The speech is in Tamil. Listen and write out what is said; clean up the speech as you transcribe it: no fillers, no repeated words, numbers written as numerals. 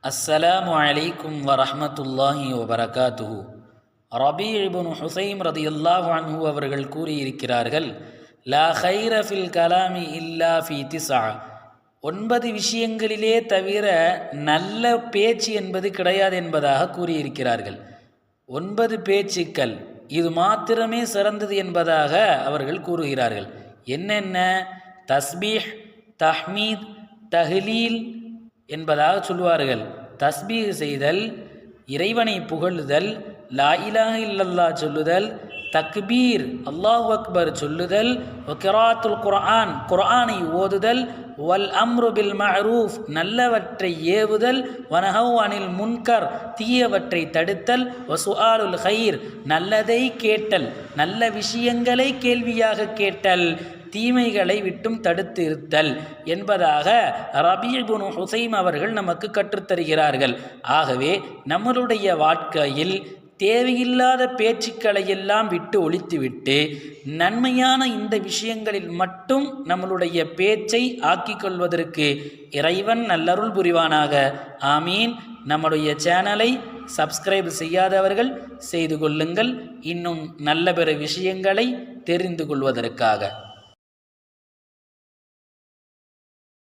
அஸ்ஸலாமு அலைக்கும் வரஹ்மத்துல்லாஹி வபரகாத்துஹு. ரபீ இப்னு ஹுஸைம் ரதியல்லாஹு அன்ஹு அவர்கள் கூறியிருக்கிறார்கள், லா கைர ஃபில் கலாமி இல்லா ஃபி திஸ்ஆ. 9 விஷயங்களிலே தவிர நல்ல பேச்சு என்பது கிடையாது என்பதாக கூறியிருக்கிறார்கள். 9 பேச்சுக்கள் இது மாத்திரமே சிறந்தது என்பதாக அவர்கள் கூறுகிறார்கள். என்னென்ன? தஸ்பீஹ், தஹ்மீத், தஹ்லீல் என்பதாக சொல்வார்கள். தஸ்பீஹ் செய்தல், இறைவனை புகழுதல், லா இலாஹ இல்லல்லாஹ் சொல்லுதல், தக்பீர் அல்லாஹு அக்பர் சொல்லுதல், கிராத்துல் குர்ஆன் குர்ஆனை ஓதுதல், வல் அம்ரு பில் மஅரூஃப் நல்லவற்றை ஏவுதல், வனஹவ் அனில் முன்கர் தீயவற்றை தடுத்தல், வசுஆலுல் கைர் நல்லதை கேட்டல் நல்ல விஷயங்களை கேள்வியாக கேட்டல், தீமைகளை விட்டும் தடுத்து இருத்தல் என்பதாக ரபீ இப்னு ஹுஸைம் அவர்கள் நமக்கு கற்றுத்தருகிறார்கள். ஆகவே நம்மளுடைய வாழ்க்கையில் தேவையில்லாத பேச்சுக்களை எல்லாம் விட்டு ஒழித்துவிட்டு நன்மையான இந்த விஷயங்களில் மட்டும் நம்மளுடைய பேச்சை ஆக்கிக் கொள்வதற்கு இறைவன் நல்லருள் புரிவானாக. ஆமீன். நம்முடைய சேனலை சப்ஸ்கிரைப் செய்யாதவர்கள் செய்து கொள்ளுங்கள், இன்னும் நல்ல பிற விஷயங்களை தெரிந்து கொள்வதற்காக.